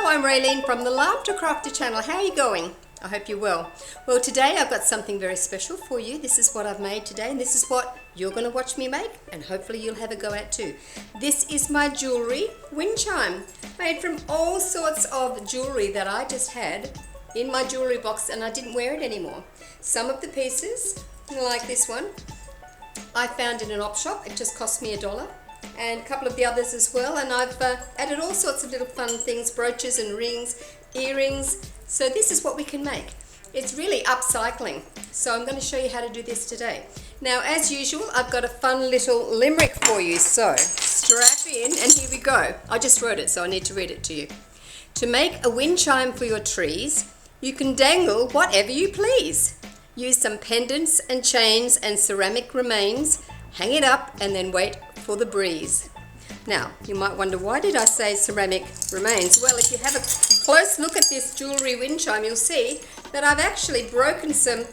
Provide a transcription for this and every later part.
Hello, I'm Raylene from the Love to Crafter channel. How are you going? I hope you're well. Well, today I've got something very special for you. This is what I've made today, and this is what you're going to watch me make, and hopefully you'll have a go at too. This is my jewellery wind chime, made from all sorts of jewellery that I just had in my jewellery box and I didn't wear it anymore. Some of the pieces, like this one, I found in an op shop. It just cost me $1. And a couple of the others as well, and I've added all sorts of little fun things, brooches and rings, earrings. So this is what we can make. It's really upcycling, so I'm going to show you how to do this today. Now, as usual, I've got a fun little limerick for you, so strap in and here we go. I just wrote it, so I need to read it to you. To make a wind chime for your trees, you can dangle whatever you please. Use some pendants and chains and ceramic remains, hang it up and then wait for the breeze. Now, you might wonder, why did I say ceramic remains? Well, if you have a close look at this jewellery wind chime, you'll see that I've actually broken some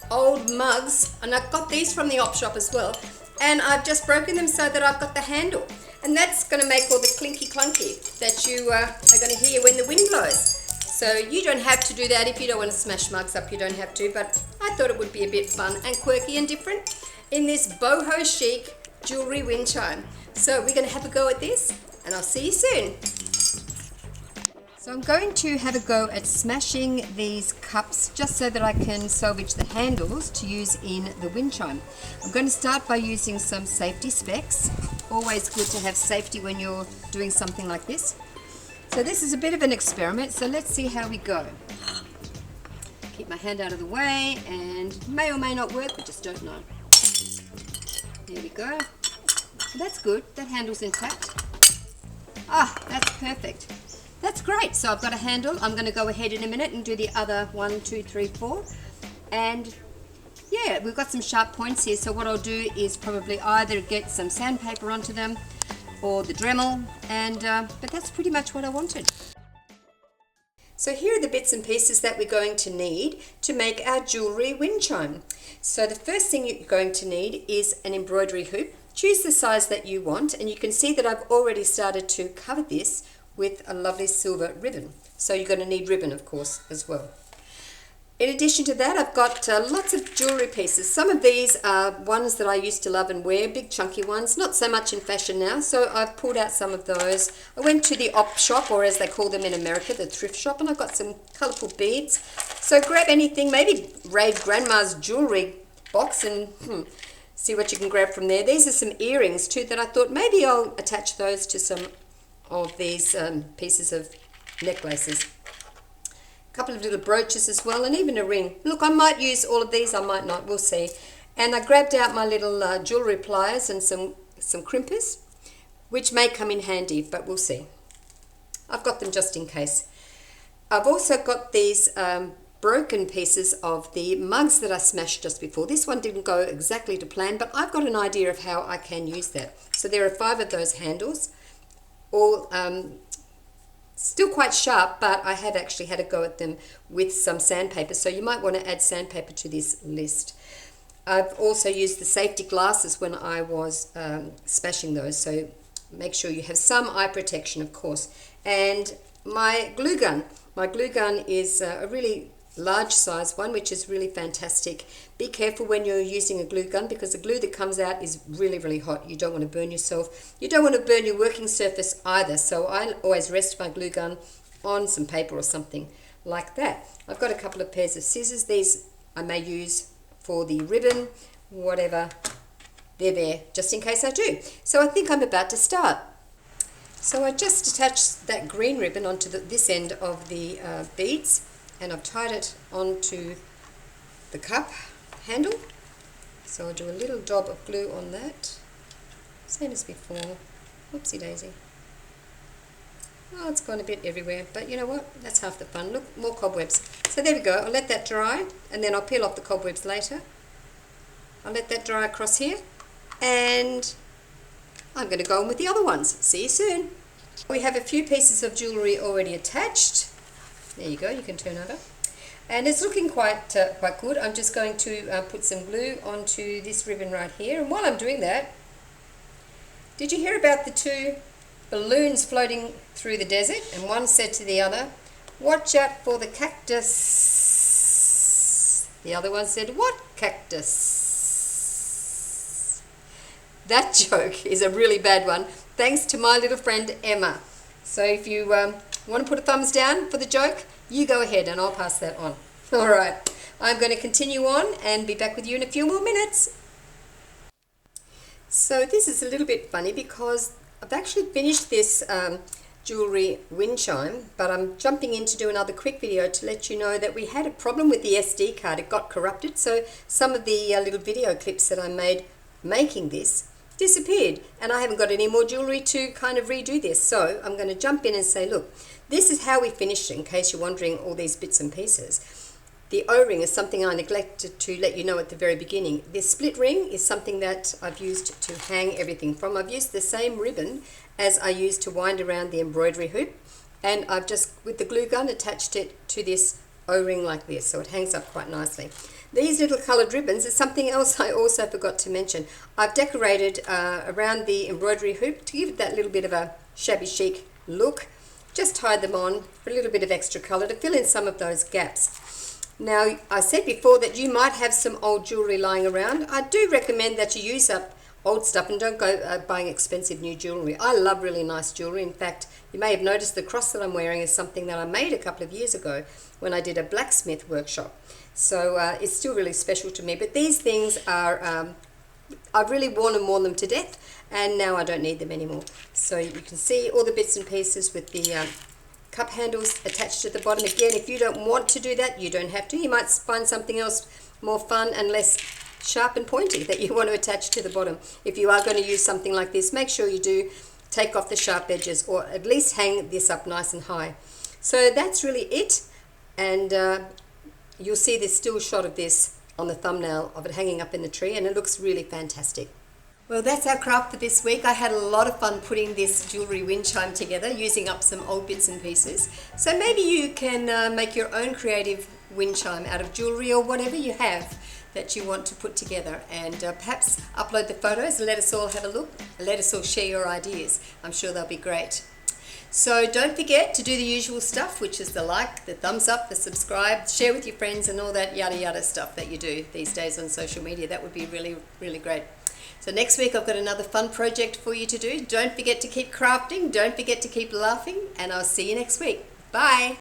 old mugs, and I've got these from the op shop as well, and I've just broken them so that I've got the handle, and that's going to make all the clinky clunky that you are going to hear when the wind blows. So you don't have to do that if you don't want to smash mugs up, you don't have to, but I thought it would be a bit fun and quirky and different in this Boho Chic jewellery wind chime. So we're going to have a go at this, and I'll see you soon. So I'm going to have a go at smashing these cups just so that I can salvage the handles to use in the wind chime. I'm going to start by using some safety specs. Always good to have safety when you're doing something like this. So this is a bit of an experiment, so let's see how we go. Keep my hand out of the way, and may or may not work, we just don't know. There we go. That's good, that handle's intact. Ah, that's perfect. That's great. So I've got a handle. I'm going to go ahead in a minute and do the other 1, 2, 3, 4. And yeah, we've got some sharp points here. So what I'll do is probably either get some sandpaper onto them or the Dremel, and but that's pretty much what I wanted. So here are the bits and pieces that we're going to need to make our jewellery wind chime. So the first thing you're going to need is an embroidery hoop. Choose the size that you want, and you can see that I've already started to cover this with a lovely silver ribbon. So you're going to need ribbon, of course, as well. In addition to that, I've got lots of jewellery pieces. Some of these are ones that I used to love and wear, big chunky ones, not so much in fashion now, so I've pulled out some of those. I went to the op shop, or as they call them in America, the thrift shop, and I got some colourful beads. So grab anything, maybe raid Grandma's jewellery box and see what you can grab from there. These are some earrings too that I thought maybe I'll attach those to some of these pieces of necklaces. A couple of little brooches as well, and even a ring. Look, I might use all of these, I might not, we'll see. And I grabbed out my little jewellery pliers and some crimpers, which may come in handy, but we'll see. I've got them just in case. I've also got these broken pieces of the mugs that I smashed just before. This one didn't go exactly to plan, but I've got an idea of how I can use that. So there are 5 of those handles, all still quite sharp, but I have actually had a go at them with some sandpaper, so you might want to add sandpaper to this list. I've also used the safety glasses when I was smashing those, so make sure you have some eye protection, of course. And my glue gun. My glue gun is a really large size one, which is really fantastic. Be careful when you're using a glue gun, because the glue that comes out is really, really hot. You don't want to burn yourself. You don't want to burn your working surface either. So I always rest my glue gun on some paper or something like that. I've got a couple of pairs of scissors. These I may use for the ribbon, whatever. They're there just in case I do. So I think I'm about to start. So I just attached that green ribbon onto this end of the beads, and I've tied it onto the cup handle. So I'll do a little dab of glue on that, same as before. Whoopsie daisy. Oh, it's gone a bit everywhere, but you know what? That's half the fun. Look, more cobwebs. So there we go. I'll let that dry, and then I'll peel off the cobwebs later. I'll let that dry across here, and I'm going to go on with the other ones. See you soon. We have a few pieces of jewellery already attached. There you go, you can turn over. And it's looking quite good. I'm just going to put some glue onto this ribbon right here. And while I'm doing that, did you hear about the 2 balloons floating through the desert, and one said to the other, "Watch out for the cactus." The other one said, "What cactus?" That joke is a really bad one, thanks to my little friend Emma. So if you want to put a thumbs down for the joke, you go ahead and I'll pass that on. All right, I'm going to continue on and be back with you in a few more minutes. So this is a little bit funny because I've actually finished this jewellery Windchime, but I'm jumping in to do another quick video to let you know that we had a problem with the SD card. It got corrupted, so some of the little video clips that I made making this disappeared, and I haven't got any more jewellery to kind of redo this. So I'm going to jump in and say, look, this is how we finished it, in case you're wondering all these bits and pieces. The O-ring is something I neglected to let you know at the very beginning. This split ring is something that I've used to hang everything from. I've used the same ribbon as I used to wind around the embroidery hoop, and I've just, with the glue gun, attached it to this O-ring like this, so it hangs up quite nicely. These little coloured ribbons is something else I also forgot to mention. I've decorated around the embroidery hoop to give it that little bit of a shabby chic look. Just tied them on for a little bit of extra colour to fill in some of those gaps. Now, I said before that you might have some old jewellery lying around. I do recommend that you use up old stuff and don't go buying expensive new jewellery. I love really nice jewellery. In fact, you may have noticed the cross that I'm wearing is something that I made a couple of years ago when I did a blacksmith workshop. So it's still really special to me. But these things are, I've really worn them to death, and now I don't need them anymore. So you can see all the bits and pieces with the cup handles attached at the bottom. Again, if you don't want to do that, you don't have to. You might find something else more fun and less sharp and pointy that you want to attach to the bottom. If you are going to use something like this, make sure you do take off the sharp edges, or at least hang this up nice and high. So that's really it, and you'll see this still shot of this on the thumbnail of it hanging up in the tree, and it looks really fantastic. Well, that's our craft for this week. I had a lot of fun putting this jewellery Windchime together, using up some old bits and pieces. So maybe you can make your own creative Windchime out of jewellery or whatever you have that you want to put together, and perhaps upload the photos and let us all have a look. Let us all share your ideas. I'm sure they'll be great. So don't forget to do the usual stuff, which is the like, the thumbs up, the subscribe, share with your friends, and all that yada yada stuff that you do these days on social media. That would be really, really great. So next week I've got another fun project for you to do. Don't forget to keep crafting, don't forget to keep laughing, and I'll see you next week. Bye!